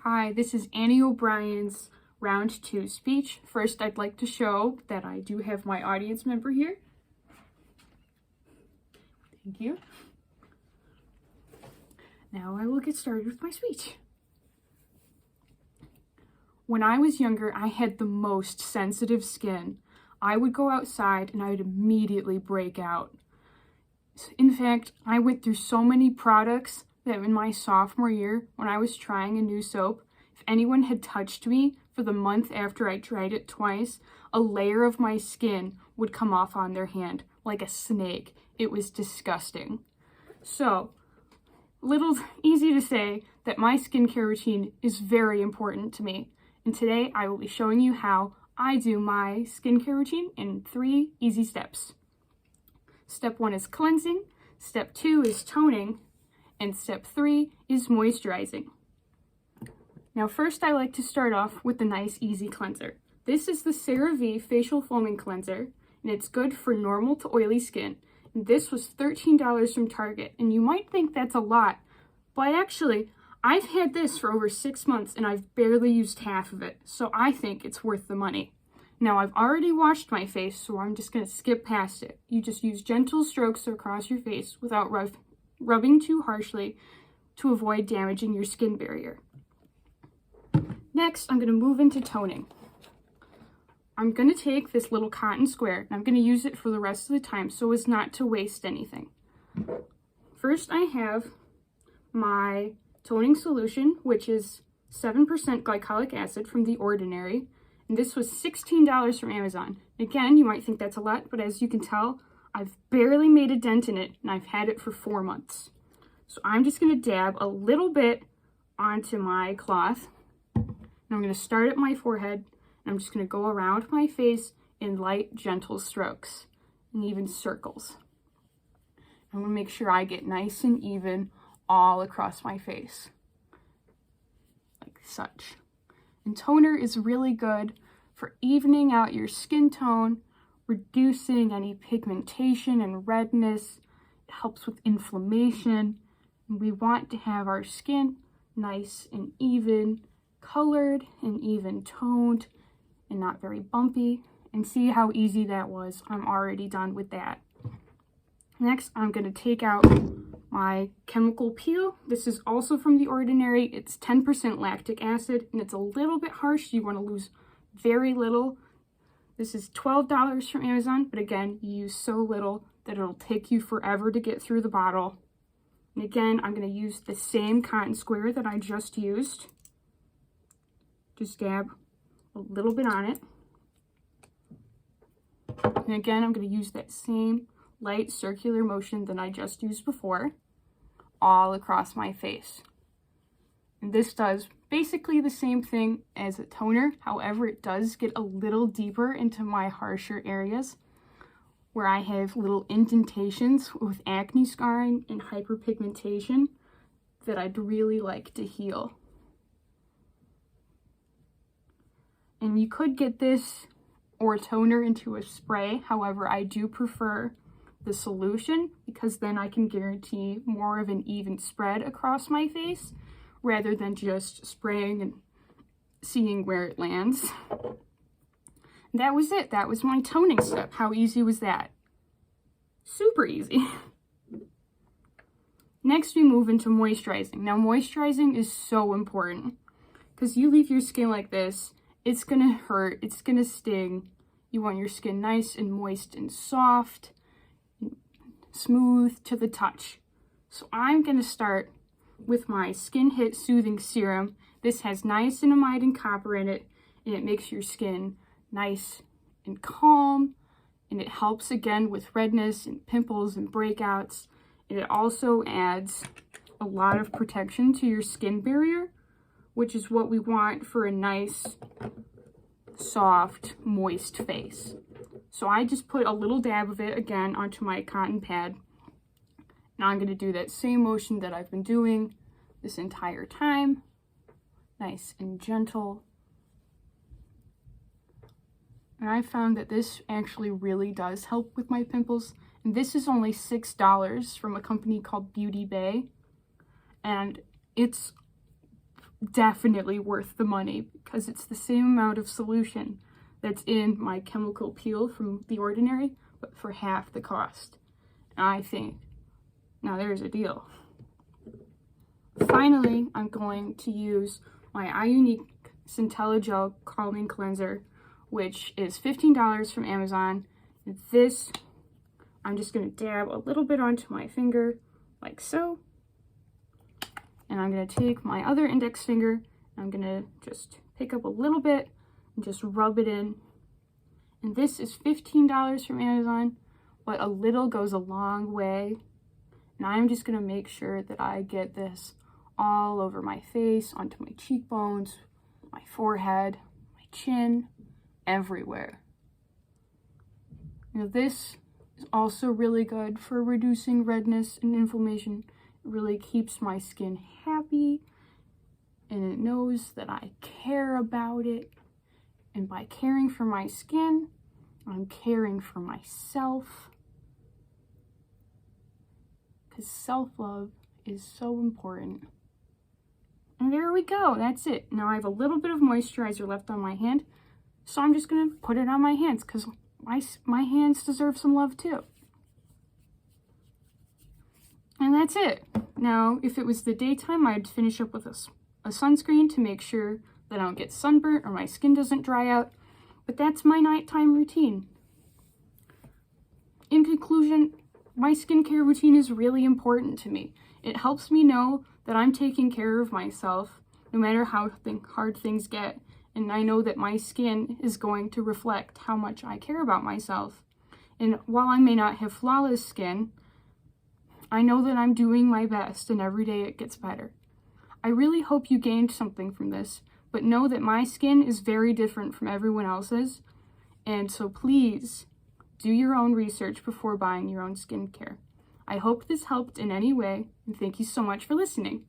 Hi, this is Annie O'Brien's Round 2 speech. First, I'd like to show that I do have my audience member here. Thank you. Now I will get started with my speech. When I was younger, I had the most sensitive skin. I would go outside and I would immediately break out. In fact, I went through so many products that in my sophomore year, when I was trying a new soap, if anyone had touched me for the month after I tried it twice, a layer of my skin would come off on their hand like a snake. It was disgusting. So, little easy to say that my skincare routine is very important to me. And today I will be showing you how I do my skincare routine in 3 easy steps. Step 1 is cleansing, step 2 is toning, and step 3 is moisturizing. Now first I like to start off with the nice easy cleanser. This is the CeraVe Facial Foaming Cleanser, and it's good for normal to oily skin. And this was $13 from Target, and you might think that's a lot, but actually I've had this for over 6 months and I've barely used half of it, so I think it's worth the money. Now I've already washed my face, so I'm just going to skip past it. You just use gentle strokes across your face without rubbing too harshly to avoid damaging your skin barrier. Next, I'm going to move into toning. I'm going to take this little cotton square and I'm going to use it for the rest of the time so as not to waste anything. First, I have my toning solution, which is 7% glycolic acid from The Ordinary. And this was $16 from Amazon. Again, you might think that's a lot, but as you can tell, I've barely made a dent in it and I've had it for 4 months. So I'm just going to dab a little bit onto my cloth. And I'm going to start at my forehead and I'm just going to go around my face in light, gentle strokes and even circles. I'm going to make sure I get nice and even all across my face, like such. And toner is really good for evening out your skin tone, reducing any pigmentation and redness. It helps with inflammation. And we want to have our skin nice and even colored and even toned and not very bumpy. And see how easy that was. I'm already done with that. Next, I'm going to take out my chemical peel. This is also from The Ordinary. It's 10% lactic acid and it's a little bit harsh. You want to lose very little. This is $12 from Amazon, but again, you use so little that it'll take you forever to get through the bottle. And again, I'm going to use the same cotton square that I just used. Just dab a little bit on it. And again, I'm going to use that same light circular motion that I just used before, all across my face. And this does basically the same thing as a toner. However, it does get a little deeper into my harsher areas where I have little indentations with acne scarring and hyperpigmentation that I'd really like to heal. And you could get this or toner into a spray. However, I do prefer the solution because then I can guarantee more of an even spread across my face rather than just spraying and seeing where it lands. That was it. That was my toning step. How easy was that? Super easy. Next, we move into moisturizing. Now, moisturizing is so important because you leave your skin like this, it's gonna hurt, it's gonna sting. You want your skin nice and moist and soft, smooth to the touch. So I'm going to start with my Skin Hit Soothing Serum. This has niacinamide and copper in it, and it makes your skin nice and calm, and it helps again with redness and pimples and breakouts. And it also adds a lot of protection to your skin barrier, which is what we want for a nice, soft, moist face. So I just put a little dab of it again onto my cotton pad. Now I'm going to do that same motion that I've been doing this entire time. Nice and gentle. And I found that this actually really does help with my pimples. And this is only $6 from a company called Beauty Bay. And it's definitely worth the money because it's the same amount of solution that's in my chemical peel from The Ordinary, but for half the cost. I think, now there's a deal. Finally, I'm going to use my iUnique Centella Gel Calming Cleanser, which is $15 from Amazon. This, I'm just going to dab a little bit onto my finger, like so. And I'm going to take my other index finger, and I'm going to just pick up a little bit and just rub it in. And this is $15 from Amazon, but a little goes a long way. And I'm just going to make sure that I get this all over my face, onto my cheekbones, my forehead, my chin, everywhere. This is also really good for reducing redness and inflammation. It really keeps my skin happy, and it knows that I care about it. And by caring for my skin, I'm caring for myself. Because self-love is so important. And there we go, that's it. Now I have a little bit of moisturizer left on my hand, so I'm just gonna put it on my hands because my hands deserve some love too. And that's it. Now, if it was the daytime, I'd finish up with a sunscreen to make sure that I don't get sunburnt or my skin doesn't dry out. But that's my nighttime routine. In conclusion, my skincare routine is really important to me. It helps me know that I'm taking care of myself no matter how hard things get. And I know that my skin is going to reflect how much I care about myself. And while I may not have flawless skin, I know that I'm doing my best and every day it gets better. I really hope you gained something from this, but know that my skin is very different from everyone else's. And so please do your own research before buying your own skincare. I hope this helped in any way, and thank you so much for listening.